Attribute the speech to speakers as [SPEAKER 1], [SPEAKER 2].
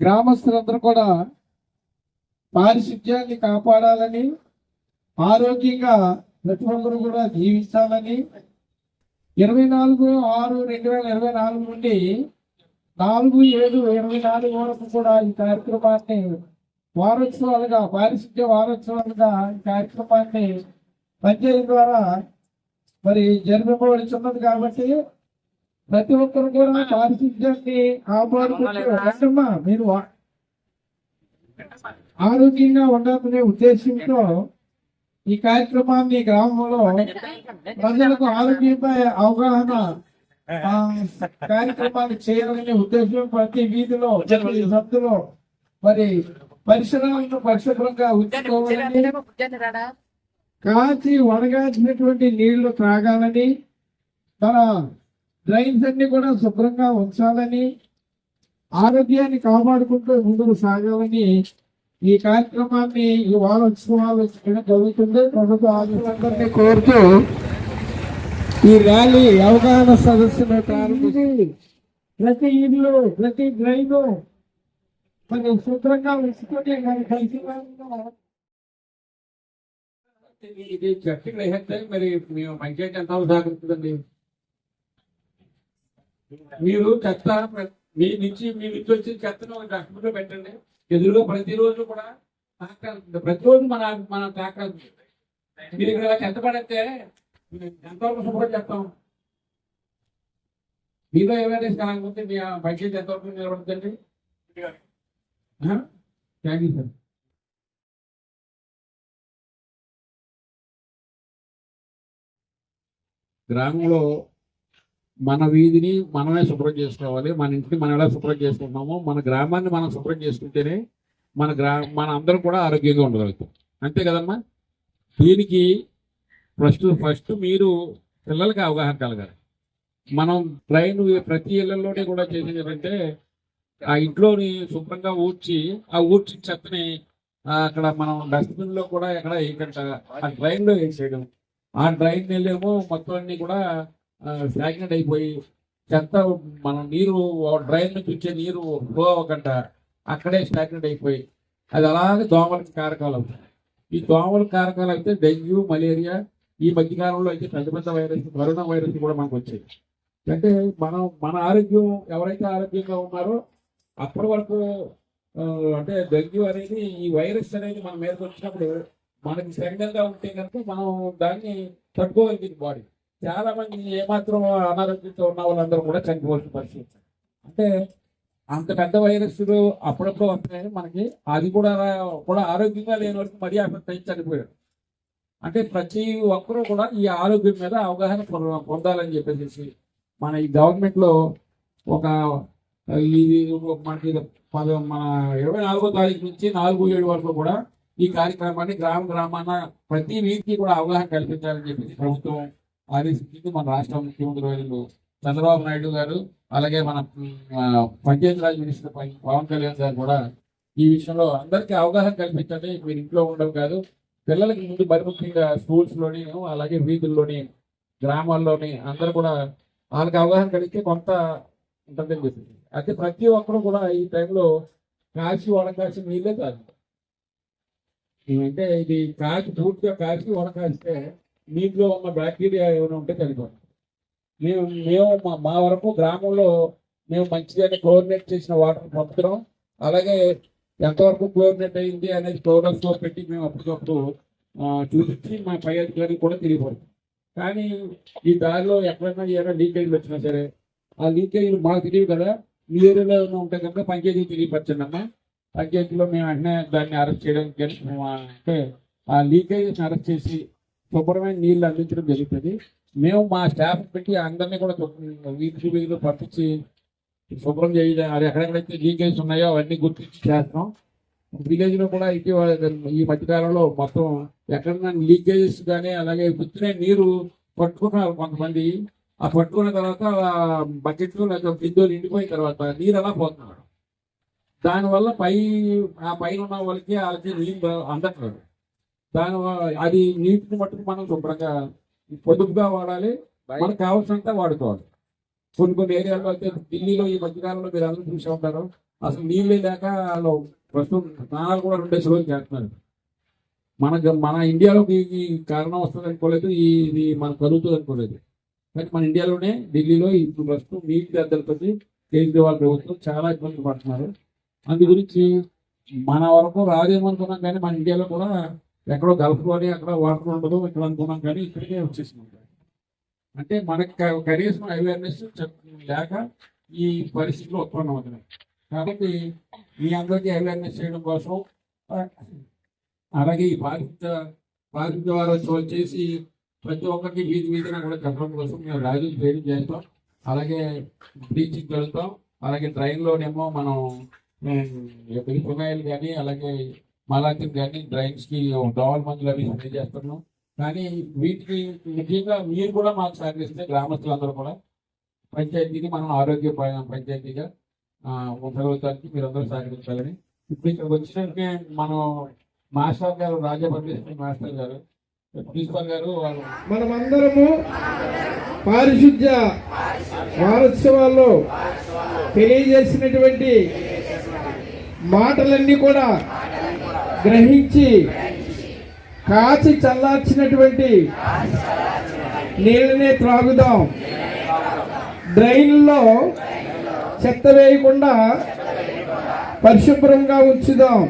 [SPEAKER 1] గ్రామస్తులందరూ కూడా పారిశుధ్యాన్ని కాపాడాలని, ఆరోగ్యంగా ప్రతి ఒక్కరు కూడా జీవించాలని 24/6/2024 నుండి 4/7/24 వరకు కూడా ఈ కార్యక్రమాన్ని వారోత్సవాలుగా, పారిశుద్ధ్య వారోత్సవాలుగా ఈ కార్యక్రమాన్ని పంచాయతీ ద్వారా మరి జరపబడుతున్నది. కాబట్టి ప్రతి ఒక్కరు కూడా పారిశుద్ధ్యాన్ని కాపాడుకుంటూ మీరు ఆరోగ్యంగా ఉండాలనే ఉద్దేశంతో ఈ కార్యక్రమాన్ని గ్రామంలో ప్రజలకు ఆరోగ్యంపై అవగాహన కార్యక్రమాన్ని చేయాలనే ఉద్దేశం ప్రతి వీధిలో, ప్రతి సందులో మరి పరిసరాలను పరిశుభ్రంగా ఉంచుకోవాలని, కాచి వడగాల్సినటువంటి నీళ్లు త్రాగాలని, మన డ్రైన్స్ అన్ని కూడా శుభ్రంగా ఉంచాలని, ఆరోగ్యాన్ని కాపాడుకుంటూ ముందుకు సాగాలని ఈ కార్యక్రమాన్ని ఈ వారోత్సవాలు జరుగుతుంది. ప్రభుత్వ ఆఫీసులందరినీ కోరుతూ ఈ ర్యాలీ అవగాహన సదస్సును ప్రారంభించి ప్రతి ఇల్లు, ప్రతి డ్రైన్ మరి శుభ్రంగా ఉంచుకొని మరి కలిసి
[SPEAKER 2] ఇది చర్చకు అయితే మరి మేము పంచాయతీ ఎంత సహకరిస్తుందండి. మీరు చెత్త మీ నుంచి వచ్చి చెత్తను డస్ట్బిన్లో పెట్టండి. ఎదురుగా ప్రతిరోజు కూడా ప్రతిరోజు మన ట్రాక్టర్ మీరు ఇక్కడ చెత్త పడితే ఎంతవరకు శుభ్రం చేస్తాం. మీలో అవేర్నెస్ కాకపోతే మీ పంచాయతీ ఎంతవరకు నిలబడుతుంది. Thank you sir. గ్రామంలో మన వీధిని మనమే శుభ్రం చేసుకోవాలి. మన ఇంటిని మనం ఎలా శుభ్రం చేసుకుంటున్నామో మన గ్రామాన్ని మనం శుభ్రం చేసుకుంటేనే మన అందరం కూడా ఆరోగ్యంగా ఉండగలుగుతాం. అంతే కదమ్మా. దీనికి ఫస్ట్ మీరు పిల్లలకి అవగాహన కలగాలి. మనం ట్రైన్ ప్రతి ఇళ్లలోనే కూడా చేసేది ఏంటంటే ఆ ఇంట్లోని శుభ్రంగా ఆ ఊడ్చి చెత్తని అక్కడ మనం డస్ట్బిన్ లో కూడా ఎక్కడ వేయకుండా ఆ డ్రైన్ లో వేసేయడం. ఆ డ్రైన్ వెళ్ళేమో మొత్తం అన్ని కూడా స్టాగ్నెంట్ అయిపోయి చెత్త మనం నీరు డ్రైన్ నుంచి వచ్చే నీరు ఫ్లో అవ్వకుండా అక్కడే స్టాగ్నెంట్ అయిపోయి అది అలాగే దోమలకి కారకాలు అవుతాయి. ఈ దోమల కారకాలు అయితే డెంగ్యూ, మలేరియా, ఈ మధ్యకాలంలో అయితే పెద్ద పెద్ద వైరస్, కరోనా వైరస్ కూడా మనకు వచ్చాయి. అంటే మన ఆరోగ్యం ఎవరైతే ఆరోగ్యంగా ఉన్నారో అప్పటి వరకు అంటే డెంగ్యూ అనేది, ఈ వైరస్ అనేది మన మీదకి వచ్చినప్పుడు మనకి సరిగ్గా ఉంటే కనుక మనం దాన్ని తట్టుకోగలిగింది బాడీ. చాలా మంది ఏమాత్రం అనారోగ్యంతో ఉన్న వాళ్ళందరూ కూడా చనిపోవాల్సిన పరిస్థితి. అంటే అంత పెద్ద వైరస్లు అప్పుడప్పుడు వస్తాయని మనకి అది కూడా ఆరోగ్యంగా లేని వరకు మరీ అఫెక్ట్ అయ్యి చనిపోయాడు. అంటే ప్రతి ఒక్కరూ కూడా ఈ ఆరోగ్యం మీద అవగాహన పొందాలని చెప్పేసి మన ఈ గవర్నమెంట్లో ఒక మనకి మన 24వ తారీఖు నుంచి 4/7 వరకు కూడా ఈ కార్యక్రమాన్ని గ్రామాన ప్రతి వీధికి కూడా అవగాహన కల్పించాలని చెప్పేసి ప్రభుత్వం ఆదేశించింది. మన రాష్ట్ర ముఖ్యమంత్రి వర్యులు చంద్రబాబు నాయుడు గారు, అలాగే మన పంచాయతీరాజ్ మినిస్టర్ పవన్ కళ్యాణ్ గారు కూడా ఈ విషయంలో అందరికీ అవగాహన కల్పించండి. మీరు ఇంట్లో ఉండవు కాదు, పిల్లలకి ముందు మరి ముఖ్యంగా స్కూల్స్లోని, అలాగే వీధుల్లోని, గ్రామాల్లోని అందరూ కూడా వాళ్ళకి అవగాహన కలిగితే కొంత ఉంటుందని చెప్పింది. అయితే ప్రతి ఒక్కరు కూడా ఈ టైంలో కాచి వడకాల్సిన నీళ్ళే కాదు. అంటే ఇది పూర్తిగా కాచి వడకాల్స్తే నీటిలో ఉన్న బ్యాక్టీరియా ఏమైనా ఉంటే చనిపోతుంది. మేము మా వరకు గ్రామంలో మేము మంచిగానే క్లోరినేట్ చేసిన వాటర్ పంపుతున్నాం. అలాగే ఎంతవరకు క్లోరినేట్ అయింది అనేది క్లోరస్లో పెట్టి మేము అప్పటికప్పుడు చూపించి మా పై అధికారులు కూడా తెలియపడుతుంది. కానీ ఈ దారిలో ఎక్కడైనా ఏమైనా లీకేజ్ వచ్చినా సరే ఆ లీకేజీలు మాకు తెలియదు కదా. మీ ఏరియాలో ఏమైనా ఉంటే కనుక పంచాయతీ తెలియపరచండి అమ్మా. పంచాయతీలో మేము వెంటనే దాన్ని అరెస్ట్ చేయడానికి అంటే ఆ లీకేజెస్ని అరెస్ట్ చేసి శుభ్రమైన నీళ్ళు అందించడం జరుగుతుంది. మేము మా స్టాఫ్ పెట్టి అందరినీ కూడా వీధిలో పంపించి శుభ్రం చేయడం, అది ఎక్కడెక్కడైతే లీకేజ్ ఉన్నాయో అవన్నీ గుర్తించి చేస్తున్నాం. విలేజ్లో కూడా ఇటీవల ఈ మధ్యకాలంలో మొత్తం ఎక్కడైనా లీకేజెస్ కానీ అలాగే గుర్తునే నీరు పట్టుకున్నారు కొంతమంది. ఆ పట్టుకున్న తర్వాత బకెట్లు లేక బిందులు నిండిపోయిన తర్వాత నీరు అలా పోతున్నారు. దానివల్ల ఆ పైన ఉన్న వాళ్ళకి నీళ్ళు అందట్లేదు. అది నీటిని మట్టుకు మనం శుభ్రంగా పొదుపుగా వాడాలి, మనకు కావాల్సినంత వాడుకోవాలి. కొన్ని ఏరియాల్లో అయితే ఢిల్లీలో ఈ మధ్యకాలంలో మీరు అందరూ చూసి ఉంటారు, అసలు నీళ్ళే లేక వాళ్ళు ప్రస్తుతం స్నానాలు కూడా 2 రోజులు చేస్తున్నారు. మన ఇండియాలో ఈ కారణం వస్తుంది అనుకోలేదు, ఇది మనకు కలుగుతుంది అనుకోలేదు. కానీ మన ఇండియాలోనే ఢిల్లీలో ఇప్పుడు ప్రస్తుతం నీటి పెద్దలతో కేజ్రీవాల్ ప్రభుత్వం చాలా ఇబ్బందులు పడుతున్నారు. అందు గురించి మన వరకు రాదేమనుకున్నాం, కానీ మన ఇండియాలో కూడా ఎక్కడో గల్ఫ్లోనే అక్కడ వాటర్ ఉండదు ఇక్కడ అనుకున్నాం, కానీ ఇక్కడికే వచ్చేసినాం. అంటే మనకి కనీసం అవేర్నెస్ లేక ఈ పరిస్థితులు ఉత్పన్నం అవుతున్నాయి. కాబట్టి మీ అందరికీ అవేర్నెస్ చేయడం కోసం, అలాగే ఈ పారిశుద్ధ్య వారోత్సవాలు చేసి ప్రతి ఒక్కరికి వీధిన కూడా చెప్పడం కోసం మేము ర్యాలీలు ట్రైనింగ్ చేస్తాం. అలాగే బీచ్కి వెళ్తాం. అలాగే ట్రైన్లోనేమో మనం పునాయిలు కానీ అలాగే మలాంటివి కానీ డ్రైన్స్కి దోవల మందులు అవి స్ప్రే చేస్తున్నాం. కానీ వీటికి ముఖ్యంగా మీరు కూడా మాకు సహకరిస్తే గ్రామస్తులందరూ కూడా పంచాయతీని మనం ఆరోగ్య పంచాయతీగా ఉండగలుగుతానికి మీరందరూ సహకరించాలని. ఇప్పుడు ఇక్కడికి వచ్చినట్టే మనం మాస్టర్ గారు రాజపల్లి మాస్టర్ గారు ప్రిన్సిపల్ గారు వాళ్ళు
[SPEAKER 1] మనమందరము పారిశుద్ధ్య వారోత్సవాల్లో తెలియజేసినటువంటి మాటలన్నీ కూడా గ్రహించి కాచి చల్లార్చినటువంటి నీళ్ళనే త్రాగుదాం. డ్రైన్లో చెత్త వేయకుండా పరిశుభ్రంగా ఉంచుదాం.